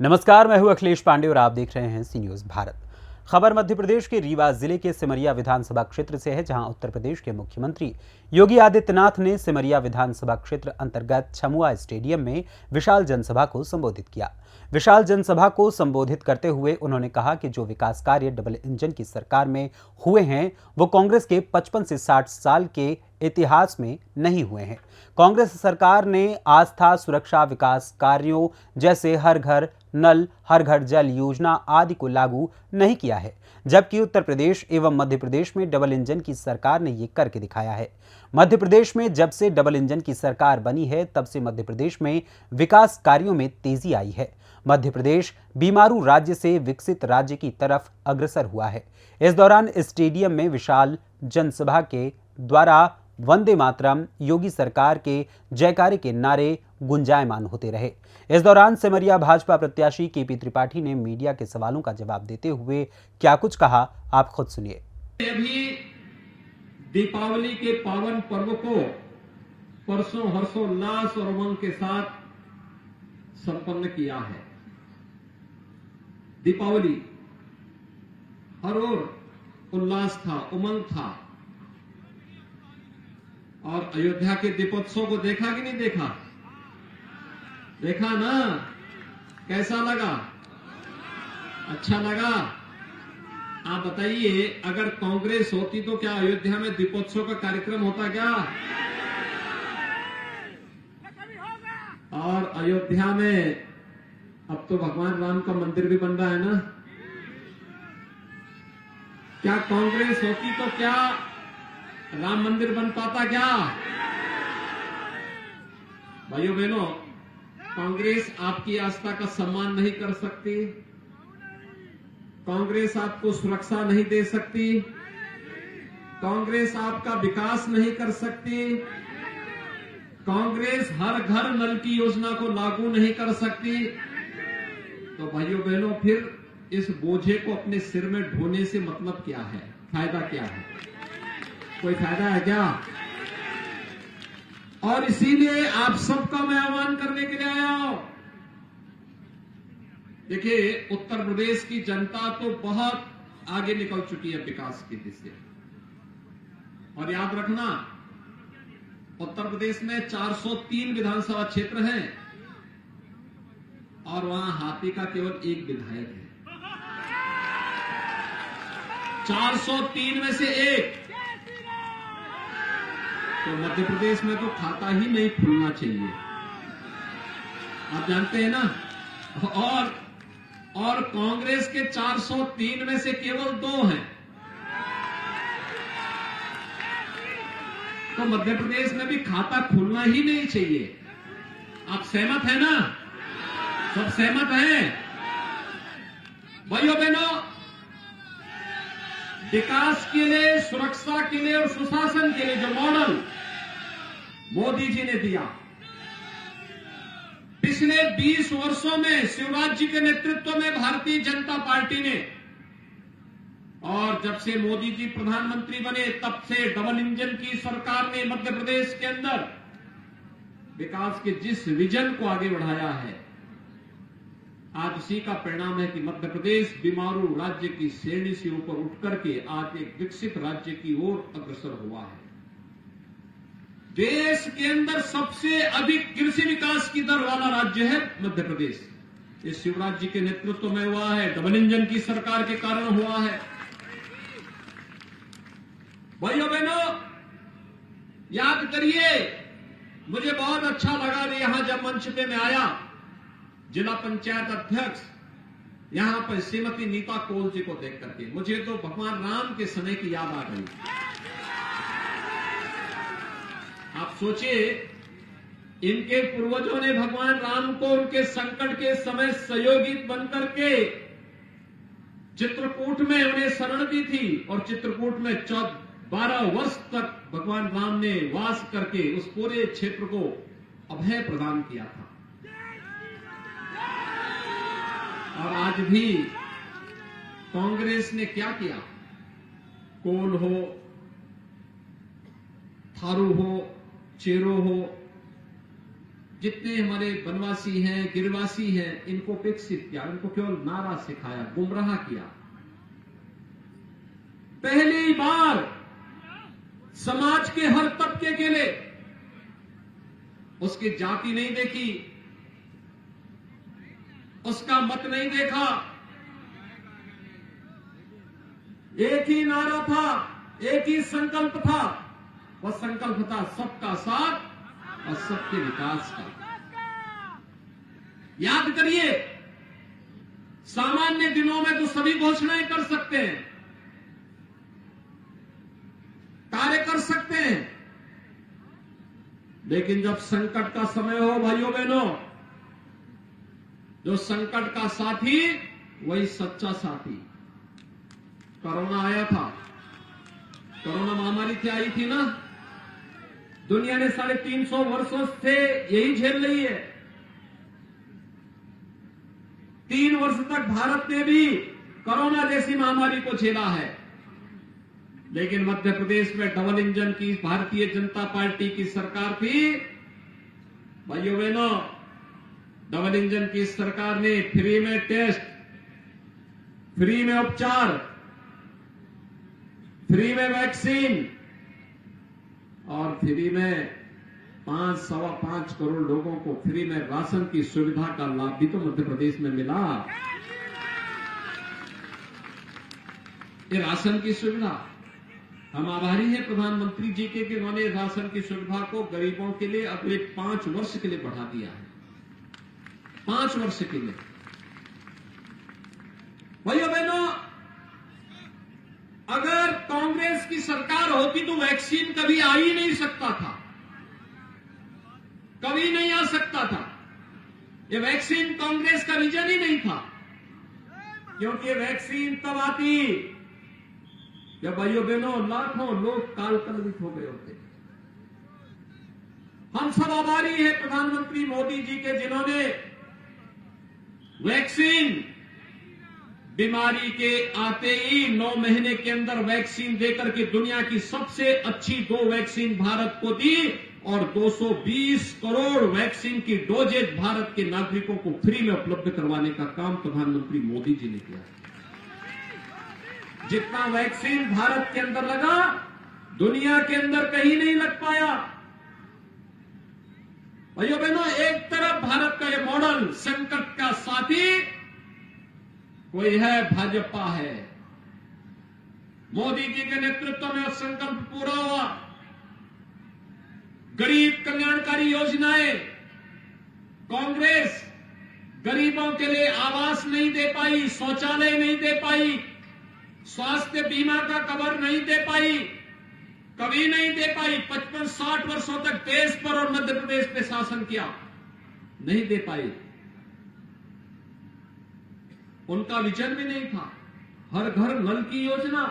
नमस्कार, मैं हूं अखिलेश पांडे और आप देख रहे हैं सी न्यूज भारत। खबर मध्य प्रदेश के रीवा जिले के सिमरिया विधानसभा क्षेत्र से है, जहां उत्तर प्रदेश के मुख्यमंत्री योगी आदित्यनाथ ने सिमरिया विधानसभा क्षेत्र अंतर्गत छमुआ स्टेडियम में विशाल जनसभा को संबोधित किया। विशाल जनसभा को संबोधित करते हुए उन्होंने कहा कि जो विकास कार्य डबल इंजन की सरकार में हुए हैं वो कांग्रेस के 55 से 60 साल के इतिहास में नहीं हुए हैं। कांग्रेस सरकार ने आस्था, सुरक्षा, विकास कार्यों जैसे हर घर नल, हर घर जल योजना आदि को लागू नहीं किया है, जबकि उत्तर प्रदेश एवं मध्य प्रदेश में डबल इंजन की सरकार ने ये करके दिखाया है। मध्य प्रदेश में जब से डबल इंजन की सरकार बनी है, तब से मध्य प्रदेश में विकास कार्यों में तेजी आई है। मध्य प्रदेश बीमारू राज्य से विकसित राज्य की तरफ अग्रसर हुआ है। इस दौरान स्टेडियम में विशाल जनसभा के द्वारा वंदे मातरम, योगी सरकार के जयकारे के नारे गुंजायमान होते रहे। इस दौरान सिमरिया भाजपा प्रत्याशी केपी त्रिपाठी ने मीडिया के सवालों का जवाब देते हुए क्या कुछ कहा, आप खुद सुनिए। अभी दीपावली के पावन पर्व को परसों हर्षोल्लास और उमंग के साथ संपन्न किया है। दीपावली हर ओर उल्लास था, उमंग था। और अयोध्या के दीपोत्सव को देखा कि नहीं देखा? देखा ना? कैसा लगा? अच्छा लगा? आप बताइए, अगर कांग्रेस होती तो क्या अयोध्या में दीपोत्सव का कार्यक्रम होता क्या? और अयोध्या में अब तो भगवान राम का मंदिर भी बन रहा है ना? क्या कांग्रेस होती तो क्या राम मंदिर बन पाता क्या? भाइयों बहनों, कांग्रेस आपकी आस्था का सम्मान नहीं कर सकती, कांग्रेस आपको सुरक्षा नहीं दे सकती, कांग्रेस आपका विकास नहीं कर सकती, कांग्रेस हर घर नल की योजना को लागू नहीं कर सकती। तो भाइयों बहनों, फिर इस बोझे को अपने सिर में ढोने से मतलब क्या है? फायदा क्या है? कोई फायदा है क्या? और इसीलिए आप सबका मैं आह्वान करने के लिए आया हूं। देखिए, उत्तर प्रदेश की जनता तो बहुत आगे निकल चुकी है विकास की दिशा। और याद रखना, उत्तर प्रदेश में 403 विधानसभा क्षेत्र हैं और वहां हाथी का केवल एक विधायक है। 403 में से एक। तो मध्य प्रदेश में तो खाता ही नहीं खुलना चाहिए, आप जानते हैं ना। और कांग्रेस के 403 में से केवल 2 हैं। तो मध्य प्रदेश में भी खाता खुलना ही नहीं चाहिए। आप सहमत हैं ना? सब सहमत हैं? भाइयों बहनों, विकास के लिए, सुरक्षा के लिए और सुशासन के लिए जो मॉडल मोदी जी ने दिया, पिछले 20 वर्षों में शिवराज जी के नेतृत्व में भारतीय जनता पार्टी ने, और जब से मोदी जी प्रधानमंत्री बने तब से डबल इंजन की सरकार ने मध्य प्रदेश के अंदर विकास के जिस विजन को आगे बढ़ाया है, आज उसी का परिणाम है कि मध्य प्रदेश बीमारू राज्य की श्रेणी से ऊपर उठ करके आज एक विकसित राज्य की ओर अग्रसर हुआ है। देश के अंदर सबसे अधिक कृषि विकास की दर वाला राज्य है मध्य प्रदेश। ये शिवराज जी के नेतृत्व में हुआ है, डबल इंजन की सरकार के कारण हुआ है। भाइयों बहनों, याद करिए, मुझे बहुत अच्छा लगा यहां जब मंच पे मैं आया, जिला पंचायत अध्यक्ष यहां पर श्रीमती नीता कोल जी को देख करके मुझे तो भगवान राम के समय की याद आ गई। आप सोचिए, इनके पूर्वजों ने भगवान राम को उनके संकट के समय सहयोगी बनकर के चित्रकूट में उन्हें शरण दी थी और चित्रकूट में 12 वर्ष तक भगवान राम ने वास करके उस पूरे क्षेत्र को अभय प्रदान किया था। और आज भी कांग्रेस ने क्या किया? कोल हो, थारू हो, चेरो हो, जितने हमारे वनवासी हैं, गिरवासी हैं, इनको उपेक्षित किया, इनको केवल नारा सिखाया, गुमराह किया। पहली बार समाज के हर तबके के लिए उसकी जाति नहीं देखी, उसका मत नहीं देखा, एक ही नारा था, एक ही संकल्प था। वह संकल्प था सबका साथ और सबके विकास का। याद करिए, सामान्य दिनों में तो सभी घोषणाएं कर सकते हैं, कार्य कर सकते हैं, लेकिन जब संकट का समय हो भाइयों बहनों, जो संकट का साथी वही सच्चा साथी। कोरोना आया था, कोरोना महामारी थी, आई थी ना, दुनिया ने 350 वर्षों से यही झेल रही है। 3 वर्ष तक भारत ने भी कोरोना जैसी महामारी को झेला है, लेकिन मध्य प्रदेश में डबल इंजन की भारतीय जनता पार्टी की सरकार थी। भाइयों बहनों, डबल इंजन की सरकार ने फ्री में टेस्ट, फ्री में उपचार, फ्री में वैक्सीन और फ्री में 5-5.25 करोड़ लोगों को फ्री में राशन की सुविधा का लाभ भी तो मध्य प्रदेश में मिला। ये राशन की सुविधा, हम आभारी हैं प्रधानमंत्री जी के कि उन्होंने राशन की सुविधा को गरीबों के लिए अगले 5 वर्ष के लिए बढ़ा दिया है। 5 वर्ष के लिए। भाइयों बहनों, अगर कांग्रेस की सरकार होती तो वैक्सीन कभी आ ही नहीं सकता था, कभी नहीं आ सकता था। ये वैक्सीन कांग्रेस का विजन ही नहीं था, क्योंकि ये वैक्सीन तब आती जब भाइयों बहनों लाखों लोग कालकलवित हो गए होते। हम सब आभारी हैं प्रधानमंत्री मोदी जी के, जिन्होंने वैक्सीन बीमारी के आते ही 9 महीने के अंदर वैक्सीन देकर के दुनिया की सबसे अच्छी 2 वैक्सीन भारत को दी और 220 करोड़ वैक्सीन की डोजेज भारत के नागरिकों को फ्री में उपलब्ध करवाने का काम प्रधानमंत्री मोदी जी ने किया। जितना वैक्सीन भारत के अंदर लगा, दुनिया के अंदर कहीं नहीं लग पाया। भाइयों बहनों, एक तरफ भारत का ये मॉडल संकट का साथी कोई है, भाजपा है। मोदी जी के नेतृत्व में संकल्प पूरा हुआ। गरीब कल्याणकारी योजनाएं, कांग्रेस गरीबों के लिए आवास नहीं दे पाई, शौचालय नहीं दे पाई, स्वास्थ्य बीमा का कवर नहीं दे पाई, कभी नहीं दे पाई। 55-60 वर्षों तक देश पर और मध्य प्रदेश पे शासन किया, नहीं दे पाई। उनका विजन भी नहीं था। हर घर नल की योजना,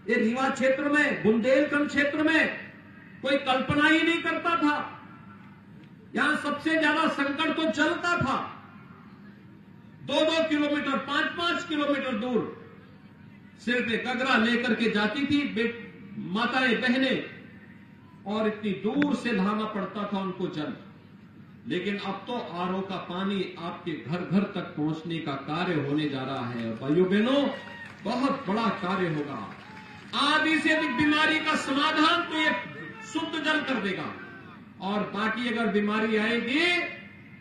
ये रीवा क्षेत्र में, बुंदेलखंड क्षेत्र में कोई कल्पना ही नहीं करता था। यहां सबसे ज्यादा संकट तो जल का था। 2-2 किलोमीटर, 5-5 किलोमीटर दूर सिर्फ एक गगरा लेकर के जाती थी माताएं बहनें, और इतनी दूर से लाना पड़ता था उनको जल। लेकिन अब तो आरओ का पानी आपके घर घर तक पहुंचने का कार्य होने जा रहा है। और भाइयों बहनों, बहुत बड़ा कार्य होगा। आधी से अधिक बीमारी का समाधान तो ये शुद्ध जल कर देगा। और बाकी अगर बीमारी आएगी,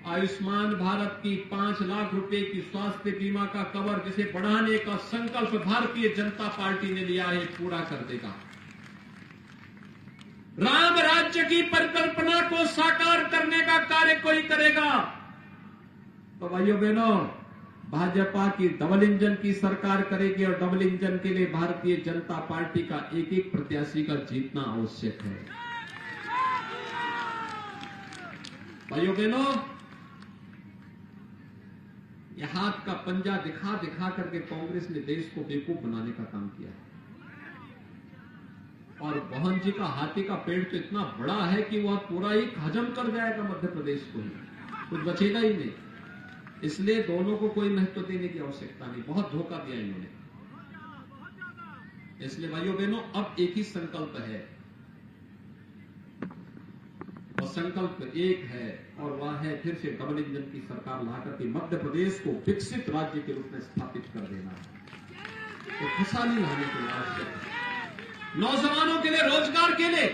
आयुष्मान भारत की 5 लाख रुपए की स्वास्थ्य बीमा का कवर, जिसे बढ़ाने का संकल्प भारतीय जनता पार्टी ने लिया है, पूरा कर देगा। राम राज्य की परिकल्पना को साकार करने का कार्य कोई करेगा। तो भाइयों बहनों, भाजपा की डबल इंजन की सरकार करेगी और डबल इंजन के लिए भारतीय जनता पार्टी का एक एक प्रत्याशी का जीतना आवश्यक है। भाइयों बहनों, यह हाथ का पंजा दिखा दिखा करके कांग्रेस ने देश को बेवकूफ बनाने का काम किया है। और मोहन जी का हाथी का पेड़ तो इतना बड़ा है कि वह पूरा ही हजम कर जाएगा मध्य प्रदेश को ही, कुछ बचेगा ही नहीं। इसलिए दोनों को कोई महत्व देने की आवश्यकता नहीं, बहुत धोखा दिया इन्होंने। इसलिए भाइयों बहनों, अब एक ही संकल्प है, और संकल्प एक है और वह है फिर से डबल इंजन की सरकार लाकर के मध्य प्रदेश को विकसित राज्य के रूप में स्थापित कर देना है। तो खुशहाली लाने के लिए आवश्यक है, नौजवानों के लिए, रोजगार के लिए,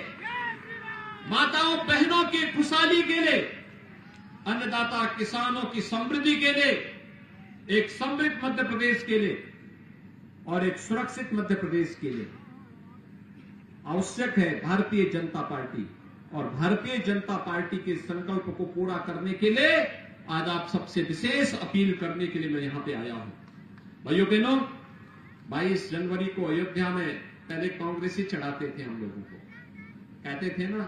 माताओं बहनों की खुशहाली के लिए, अन्नदाता किसानों की समृद्धि के लिए, एक समृद्ध मध्य प्रदेश के लिए और एक सुरक्षित मध्य प्रदेश के लिए आवश्यक है भारतीय जनता पार्टी। और भारतीय जनता पार्टी के संकल्प को पूरा करने के लिए आज आप सबसे विशेष अपील करने के लिए मैं यहां पे आया हूं। भाइयों बहनों, 22 जनवरी को अयोध्या में पहले कांग्रेसी चढ़ाते थे, हम लोगों को कहते थे ना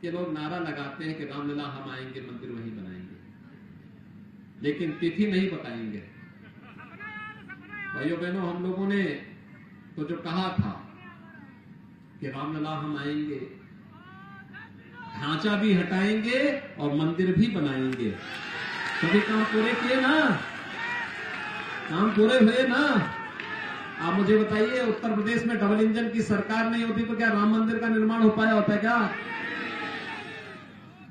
कि लोग नारा लगाते हैं कि रामलला हम आएंगे, मंदिर वहीं बनाएंगे, लेकिन तिथि नहीं बताएंगे। भाइयों बहनों, हम लोगों ने तो जो कहा था कि रामलला हम आएंगे, ढांचा भी हटाएंगे और मंदिर भी बनाएंगे, सभी काम पूरे किए ना, काम पूरे हुए ना। आप मुझे बताइए, उत्तर प्रदेश में डबल इंजन की सरकार नहीं होती तो क्या राम मंदिर का निर्माण हो पाया होता है क्या?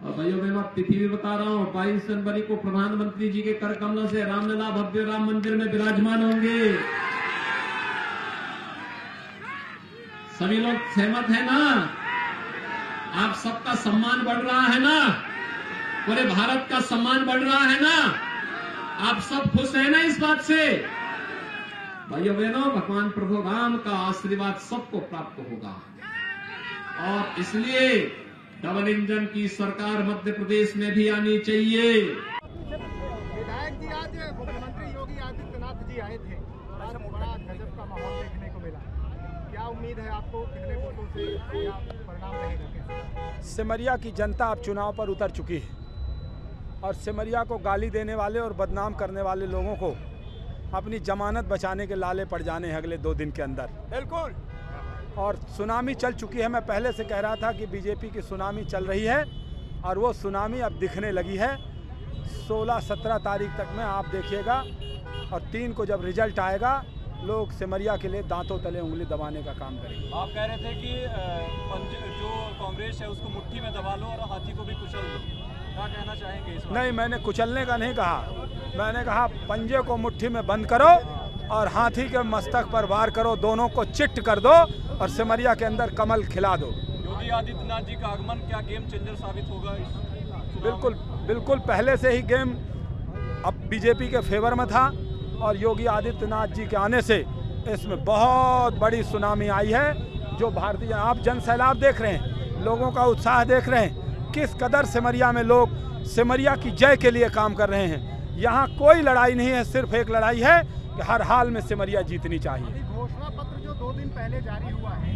और भाइयों बहनों, तिथि भी बता रहा हूं, 22 जनवरी को प्रधानमंत्री जी के कर कमलों से रामलला भव्य राम मंदिर में विराजमान होंगे। सभी लोग सहमत है ना? आप सबका सम्मान बढ़ रहा है ना? पूरे भारत का सम्मान बढ़ रहा है ना? आप सब खुश है ना इस बात से? भाइयों बहनों, भगवान प्रभु राम का आशीर्वाद सबको प्राप्त होगा और इसलिए डबल इंजन की सरकार मध्य प्रदेश में भी आनी चाहिए। विधायक जी, आज मुख्यमंत्री योगी आदित्यनाथ जी आए थे और आज बड़ा गजब का माहौल देखने को मिला। क्या उम्मीद है आपको, कितने वोटों से क्या परिणाम रहेगा? सिमरिया की जनता अब चुनाव पर उतर चुकी है और सिमरिया को गाली देने वाले और बदनाम करने वाले लोगों को अपनी जमानत बचाने के लाले पड़ जाने हैं अगले 2 दिन के अंदर। बिल्कुल। और सुनामी चल चुकी है। मैं पहले से कह रहा था कि बीजेपी की सुनामी चल रही है और वो सुनामी अब दिखने लगी है। 16-17 तारीख तक में आप देखिएगा और 3 को जब रिजल्ट आएगा, लोग सिमरिया के लिए दांतों तले उंगली दबाने का काम करेंगे। आप कह रहे थे कि जो कांग्रेस है उसको मुट्ठी में दबा लो और हाथी को भी कुचल दो, क्या कहना चाहेंगे इस बात? नहीं, मैंने कुचलने का नहीं कहा। मैंने कहा पंजे को मुट्ठी में बंद करो और हाथी के मस्तक पर वार करो, दोनों को चिट्ट कर दो और सिमरिया के अंदर कमल खिला दो। योगी आदित्यनाथ जी का आगमन क्या गेम चेंजर साबित होगा इस चुनाव बिल्कुल बिल्कुल। पहले से ही गेम अब बीजेपी के फेवर में था और योगी आदित्यनाथ जी के आने से इसमें बहुत बड़ी सुनामी आई है। जो भारतीय, आप जन सैलाब देख रहे हैं, लोगों का उत्साह देख रहे हैं, किस कदर सिमरिया में लोग सिमरिया की जय के लिए काम कर रहे हैं। यहाँ कोई लड़ाई नहीं है, सिर्फ एक लड़ाई है कि हर हाल में सिमरिया जीतनी चाहिए। घोषणा पत्र जो 2 दिन पहले जारी हुआ है,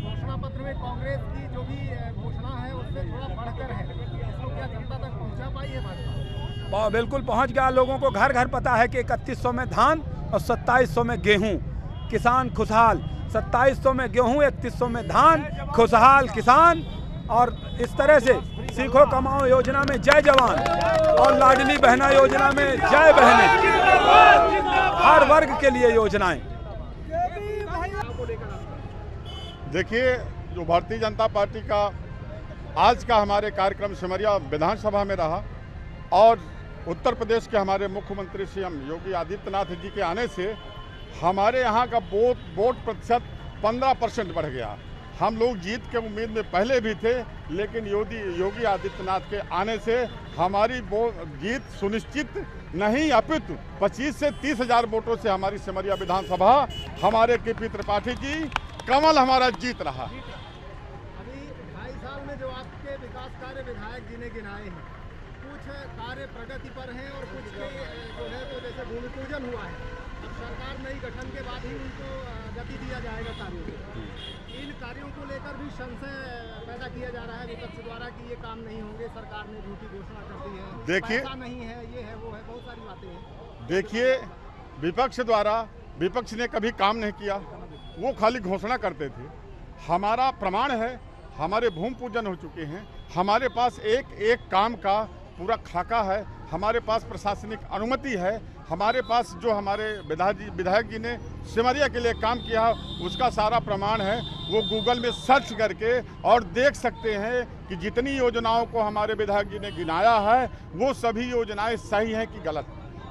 घोषणा पत्र में कांग्रेस की जो भी घोषणा है उससे थोड़ा बढ़कर है, इसको क्या जनता तक पहुंचा पाई है भाजपा? बिल्कुल पहुंच गया। लोगों को घर घर पता है कि 3100 में धान और 2700 में गेहूं, किसान खुशहाल। 2700 में गेहूं, 3100 में धान, खुशहाल किसान। और इस तरह से सीखो कमाओ योजना में जय जवान और लाडली बहना योजना में जय बहने, हर वर्ग के लिए योजनाएं। देखिए, जो भारतीय जनता पार्टी का आज का हमारे कार्यक्रम सिमरिया विधानसभा में रहा और उत्तर प्रदेश के हमारे मुख्यमंत्री सीएम योगी आदित्यनाथ जी के आने से हमारे यहाँ का वोट प्रतिशत 15% बढ़ गया। हम लोग जीत के उम्मीद में पहले भी थे, लेकिन योगी आदित्यनाथ के आने से हमारी जीत सुनिश्चित नहीं, अपितु 25 से 30 हज़ार वोटों से हमारी सिमरिया विधानसभा हमारे केपी त्रिपाठी जी कमल हमारा जीत रहा। अभी 2.5 साल में जो आपके विकास कार्य विधायक जी ने गिनाए हैं, कुछ कार्य प्रगति पर हैं और कुछ के जो है तो जैसे भूमि पूजन हुआ है, अब सरकार नई गठन के बाद ही उनको गति दिया जाएगा कार्यों को। इन कार्यों को लेकर भी संशय पैदा किया जा रहा है विपक्ष द्वारा कि ये काम नहीं होंगे, सरकार ने झूठी घोषणा कर दी है, देखिए, पैसा नहीं है, ये है वो है, बहुत सारी बातें हैं। देखिए, विपक्ष ने कभी काम नहीं किया, वो खाली घोषणा करते थे। हमारा प्रमाण है, हमारे भूमि पूजन हो चुके हैं, हमारे पास एक काम का पूरा खाका है, हमारे पास प्रशासनिक अनुमति है, हमारे पास जो हमारे विधायक जी ने सिमरिया के लिए काम किया उसका सारा प्रमाण है। वो गूगल में सर्च करके और देख सकते हैं कि जितनी योजनाओं को हमारे विधायक जी ने गिनाया है वो सभी योजनाएं सही हैं कि गलत।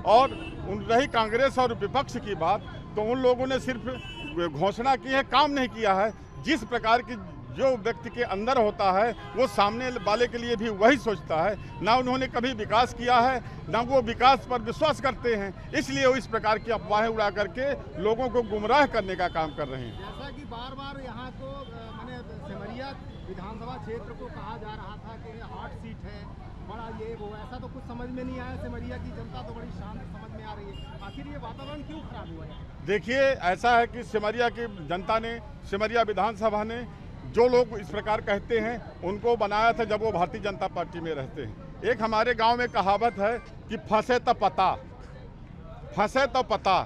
और रही कांग्रेस और विपक्ष की बात, तो उन लोगों ने सिर्फ घोषणा की है, काम नहीं किया है। जिस प्रकार की जो व्यक्ति के अंदर होता है वो सामने वाले के लिए भी वही सोचता है। ना उन्होंने कभी विकास किया है, ना वो विकास पर विश्वास करते हैं, इसलिए वो इस प्रकार की अफवाहें उड़ा करके लोगों को गुमराह करने का काम कर रहे हैं। जैसा कि बार बार यहाँ को मैंने सिमरिया विधानसभा क्षेत्र को कहा जा रहा था कि हॉट सीट है, बड़ा ये वो, ऐसा तो कुछ समझ में नहीं आया। सिमरिया की जनता तो बड़ी शांत समझ में आ रही है, आखिर ये वातावरण क्यों खराब हुआ है? देखिए, ऐसा है कि सिमरिया की जनता ने, सिमरिया विधानसभा ने, जो लोग इस प्रकार कहते हैं उनको बनाया था जब वो भारतीय जनता पार्टी में रहते हैं। एक हमारे गांव में कहावत है कि फंसे तो पता, फंसे तो पता।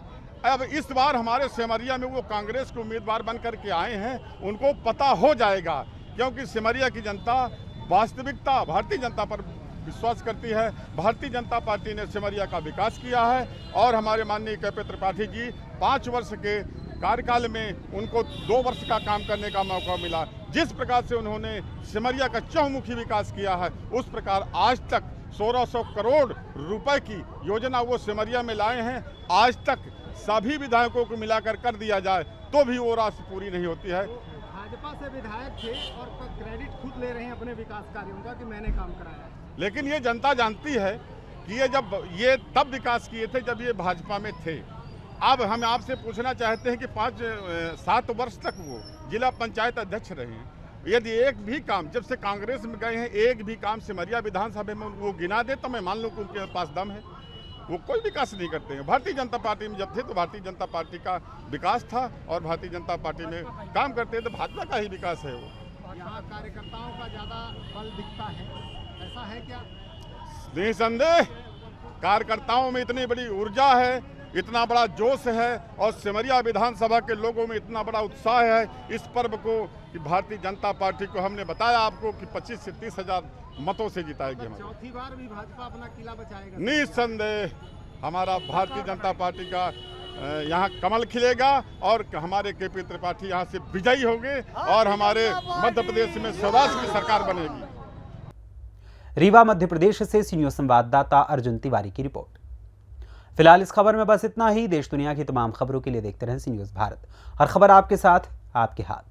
अब इस बार हमारे सिमरिया में वो कांग्रेस के उम्मीदवार बन करके आए हैं, उनको पता हो जाएगा, क्योंकि सिमरिया की जनता वास्तविकता भारतीय जनता पर विश्वास करती है। भारतीय जनता पार्टी ने सिमरिया का विकास किया है और हमारे माननीय के.पी. त्रिपाठी जी 5 वर्ष के कार्यकाल में उनको 2 वर्ष का काम करने का मौका मिला। जिस प्रकार से उन्होंने सिमरिया का चहुमुखी विकास किया है, उस प्रकार आज तक 1600 करोड़ रुपए की योजना वो सिमरिया में लाए हैं। आज तक सभी विधायकों को मिलाकर कर दिया जाए तो भी वो राशि पूरी नहीं होती है। भाजपा से विधायक थे और क्रेडिट खुद ले रहे हैं अपने विकास कार्यों का कि मैंने काम कराया है। लेकिन ये जनता जानती है कि ये तब विकास किए थे जब ये भाजपा में थे। अब हम आपसे पूछना चाहते हैं कि 5-7 वर्ष तक वो जिला पंचायत अध्यक्ष रहे हैं, यदि एक भी काम, जब से कांग्रेस में गए हैं, एक भी काम सिमरिया विधानसभा में वो गिना दे तो मैं मान लूँ कि उनके पास दम है। वो कोई विकास नहीं करते हैं। भारतीय जनता पार्टी में जब थे तो भारतीय जनता पार्टी का विकास था और भारतीय जनता पार्टी में काम करते हैं तो भाजपा का ही विकास है। वो यहाँ कार्यकर्ताओं का ज़्यादा बल दिखता है, ऐसा है क्या? निसंदेह कार्यकर्ताओं में इतनी बड़ी ऊर्जा है, इतना बड़ा जोश है और सिमरिया विधानसभा के लोगों में इतना बड़ा उत्साह है इस पर्व को कि भारतीय जनता पार्टी को हमने बताया आपको कि 25 से 30 हजार मतों से जिताएगी। चौथी बार भी भाजपा अपना किला बचाएगा? निसंदेह हमारा भारतीय जनता पार्टी का यहाँ कमल खिलेगा और हमारे के.पी. त्रिपाठी यहाँ से विजयी होंगे और हमारे मध्य प्रदेश में स्वराज की सरकार बनेगी। रीवा मध्य प्रदेश से सीनियर संवाददाता अर्जुन तिवारी की रिपोर्ट। फिलहाल इस खबर में बस इतना ही। देश दुनिया की तमाम खबरों के लिए देखते रहें सी न्यूज़ भारत। हर खबर आपके साथ, आपके हाथ।